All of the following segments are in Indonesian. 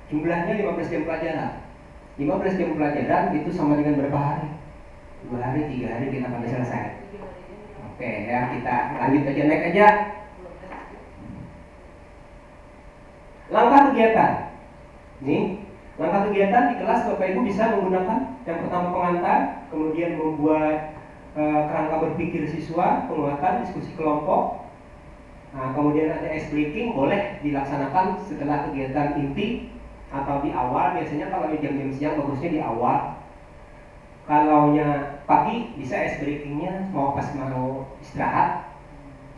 Jumlahnya 15 jam pelajaran. 15 jam pelajaran itu sama dengan berapa hari? 2 hari, 3 hari kita akan selesai. Oke ya, kita lanjut aja, naik aja. Langkah kegiatan. Nih, langkah kegiatan di kelas Bapak Ibu bisa menggunakan yang pertama pengantar, kemudian membuat kerangka berpikir siswa, penguatan, diskusi kelompok. Nah, kemudian ada ice breaking, boleh dilaksanakan setelah kegiatan inti atau di awal. Biasanya kalau jam-jam siang bagusnya di awal. Kalau pagi bisa ice breakingnya mau pas mau istirahat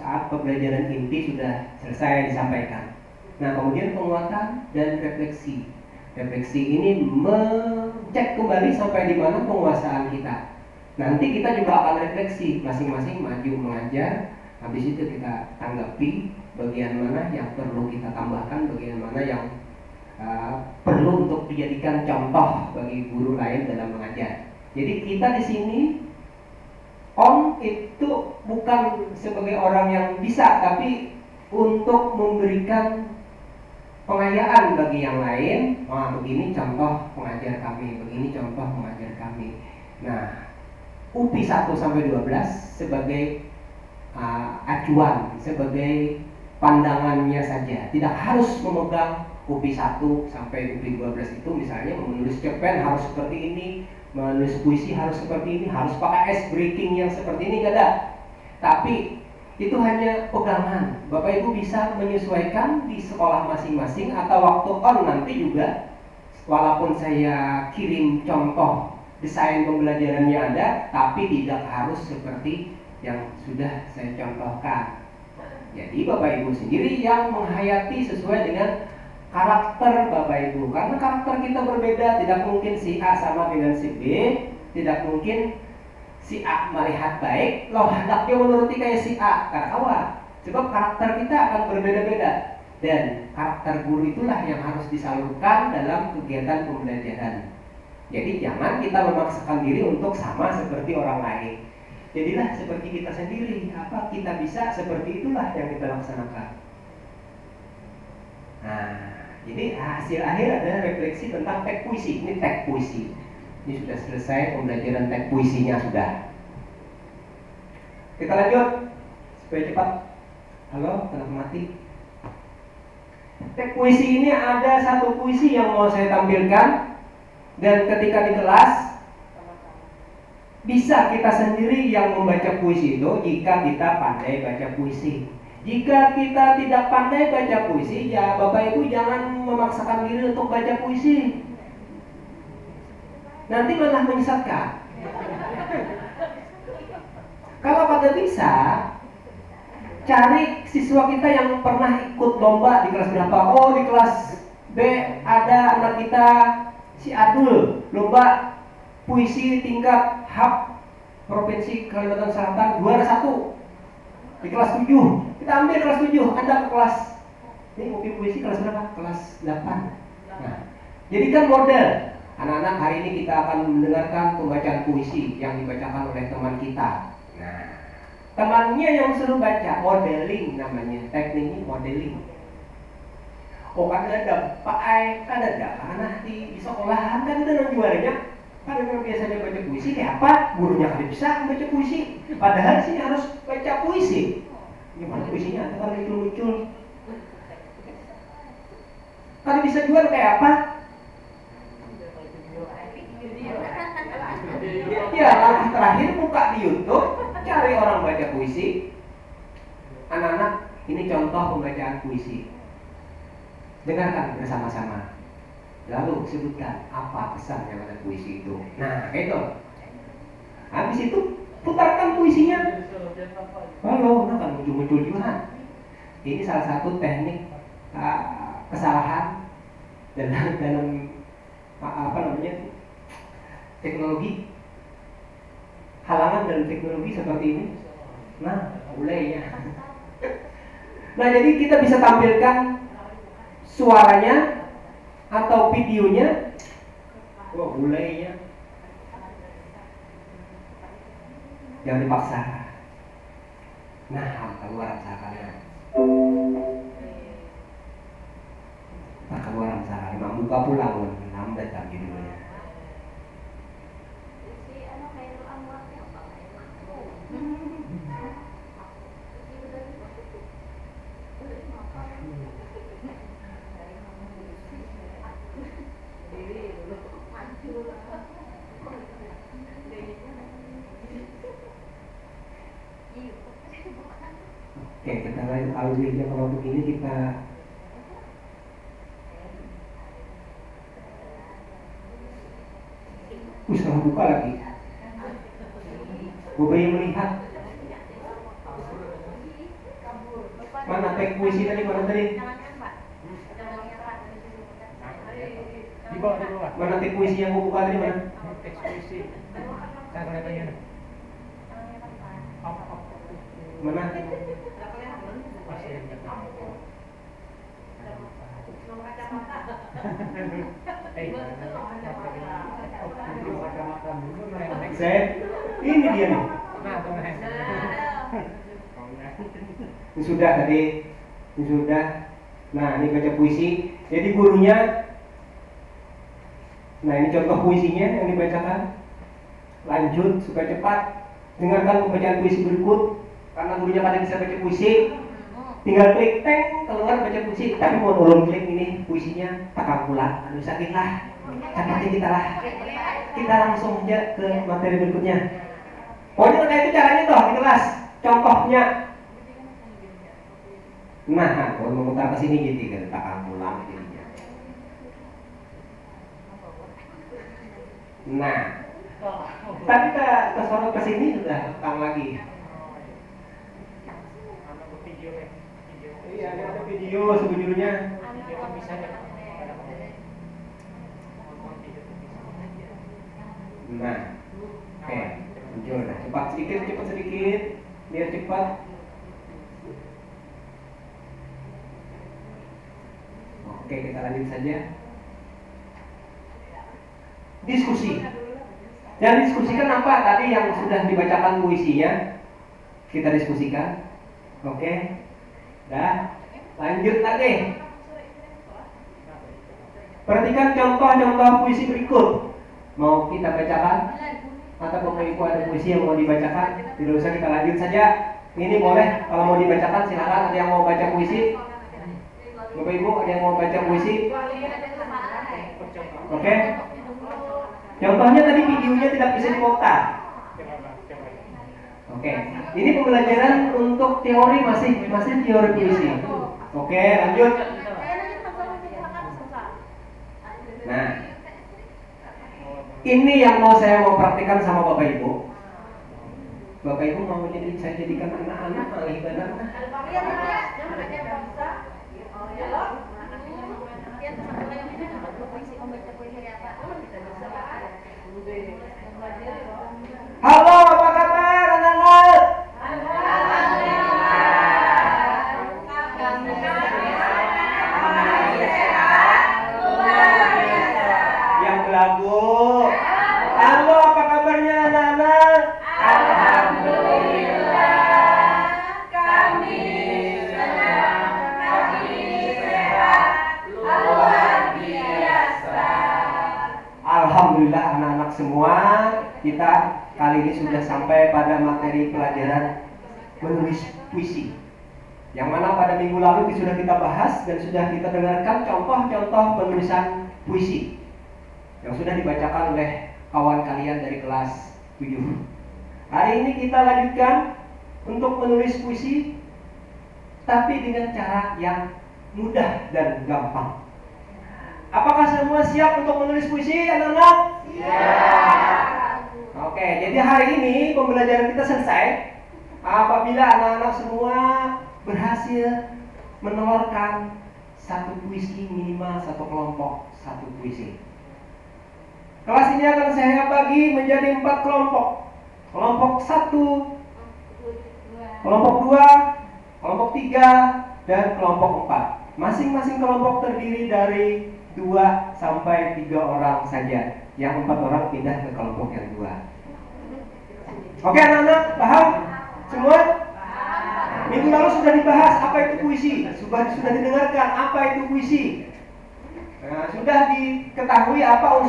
saat pembelajaran inti sudah selesai disampaikan. Nah, kemudian penguatan dan refleksi. Refleksi ini mengecek kembali sampai di mana penguasaan kita. Nanti kita juga akan refleksi, masing-masing maju mengajar. Habis itu kita tanggapi bagian mana yang perlu kita tambahkan, bagian mana yang perlu untuk dijadikan contoh bagi guru lain dalam mengajar. Jadi kita di sini itu bukan sebagai orang yang bisa, tapi untuk memberikan pengayaan bagi yang lain. Wah, begini contoh pengajar kami, begini contoh pengajar kami. Nah, UPI 1 sampai 12 sebagai acuan, sebagai pandangannya saja. Tidak harus memegang UPI 1 sampai UPI 12 itu. Misalnya menulis cerpen harus seperti ini, menulis puisi harus seperti ini, harus pakai ice breaking yang seperti ini, tidak ada. Tapi itu hanya pegangan. Bapak Ibu bisa menyesuaikan di sekolah masing-masing atau waktu on nanti juga. Walaupun saya kirim contoh desain pembelajarannya ada, tapi tidak harus seperti yang sudah saya contohkan. Jadi Bapak Ibu sendiri yang menghayati sesuai dengan karakter Bapak Ibu. Karena karakter kita berbeda, tidak mungkin si A sama dengan si B, tidak mungkin si A melihat baik, loh hendaknya menuruti kayak si A. Karena sebab karakter kita akan berbeda-beda. Dan karakter guru itulah yang harus disalurkan dalam kegiatan pembelajaran. Jadi jangan kita memaksakan diri untuk sama seperti orang lain. Jadilah seperti kita sendiri. Apa kita bisa, seperti itulah yang kita laksanakan. Nah, jadi hasil akhir adalah refleksi tentang teks puisi. Ini teks puisi. Ini sudah selesai pembelajaran teks puisinya sudah. Kita lanjut supaya cepat. Halo, telah mati. Teks puisi ini ada satu puisi yang mau saya tampilkan. Dan ketika di kelas bisa kita sendiri yang membaca puisi itu jika kita pandai baca puisi. Jika kita tidak pandai baca puisi, ya Bapak Ibu jangan memaksakan diri untuk baca puisi. Nanti malah menyesatkan. Kalau pada bisa, cari siswa kita yang pernah ikut lomba di kelas berapa. Oh, di kelas B ada anak kita si Adul, lomba puisi tingkat HAP Provinsi Kalimantan Selatan juara 1 di kelas 7. Kita ambil kelas 7, Anda ke kelas ini UPI puisi kelas berapa? Kelas 8. Nah, jadikan model. Anak-anak, hari ini kita akan mendengarkan pembacaan puisi yang dibacakan oleh teman kita. Nah, temannya yang suruh baca, modeling namanya, tekniknya modeling. Oh, kan ada Pak Ai, kan ada anak di sekolahan, kan ada yang juaranya. Kan yang biasanya baca puisi, kayak apa? Gurunya kan bisa baca puisi. Padahal sih harus baca puisi. Gimana puisinya? Kan lucu-lucu. Kalau bisa juara kayak apa? Ya, langkah terakhir buka di YouTube, cari orang baca puisi. Anak-anak, ini contoh pembacaan puisi. Dengarkan bersama-sama. Lalu sebutkan apa pesan yang ada puisi itu. Nah, itu. Habis itu putarkan puisinya. Halo, nah kan muncul-muncul juga. Ini salah satu teknik kesalahan dalam teknologi. Halangan dalam teknologi seperti ini. Nah, mulai ya. Nah, jadi kita bisa tampilkan suaranya atau videonya. Wah, mulainya jangan dipaksa. Nah, keluar misalkan. Nah, keluar misalkan 5 lupa pulang, lambat tak judulnya. Oke, kita lanjut alurnya. Kalau begini kita salah buka lagi. Bapak yang melihat mana teks puisi tadi, mana tadi? Di bawah. Mana teks puisi yang aku buka tadi, mana? Teks puisi. Saya kelihatannya. Mana? Masih ingat. Saya ini dia nih. Ini sudah tadi, ini sudah. Nah, ini baca puisi. Jadi gurunya, nah ini contoh puisinya yang dibacakan. Lanjut supaya cepat. Dengarkan pembacaan puisi berikut. Karena gurunya pada bisa baca puisi, tinggal klik teng keluar baca puisi. Tapi mau ulun klik ini puisinya takkan pula. Aduh sakit lah. Capatin kita lah. Kita langsung aja ke materi berikutnya. Pokoknya kayak itu caranya toh di kelas. Contohnya. Nah, kalau memutar ke sini gitu kan takkan pulang jadinya. Nah, tapi ke sorot ke sini sudah tekan lagi. Iya, ini ada video sebetulnya. Nah, oke, muncul. Nah, cepat sedikit, biar cepat. Oke, kita lanjut saja. Diskusi. Yang diskusikan apa? Tadi yang sudah dibacakan puisinya, kita diskusikan. Oke. Dah, lanjut lagi. Perhatikan contoh-contoh puisi berikut. Mau kita bacakan? Atau Bapak Ibu ada puisi yang mau dibacakan? Tidak usah, kita lanjut saja. Ini boleh, kalau mau dibacakan silakan. Ada yang mau baca puisi? Bapak Ibu ada yang mau baca puisi? Oke. Contohnya tadi videonya tidak bisa diputar. Oke, ini pembelajaran untuk teori masih teori puisi. Oke, lanjut. Nah, ini yang saya mau praktikkan sama Bapak Ibu. Bapak Ibu mau saya jadikan anak-anak ahli ibadah. Halo, apa kabar anak-anak? Yang belagu. Halo, apa kabarnya anak-anak? Alhamdulillah, kami senang, kami sehat, luar biasa. Alhamdulillah anak-anak semua, kita kali ini sudah sampai pada materi pelajaran menulis puisi. Yang mana pada minggu lalu sudah kita bahas dan sudah kita dengarkan contoh-contoh penulisan puisi yang sudah dibacakan oleh kawan kalian dari kelas 7. Hari ini kita lanjutkan untuk menulis puisi, tapi dengan cara yang mudah dan gampang. Apakah semua siap untuk menulis puisi, anak-anak? Siap. Oke, jadi hari ini pembelajaran kita selesai apabila anak-anak semua berhasil menelurkan satu puisi, minimal satu kelompok, satu puisi. Kelas ini akan saya bagi menjadi 4 kelompok. Kelompok 1, kelompok 2, kelompok 3, dan kelompok 4. Masing-masing kelompok terdiri dari 2 sampai 3 orang saja. Yang 4 orang pindah ke kelompok yang 2. Oke anak-anak, paham? Semua? Minggu lalu sudah dibahas apa itu puisi. Sudah didengarkan apa itu puisi. Nah, sudah diketahui apa unsur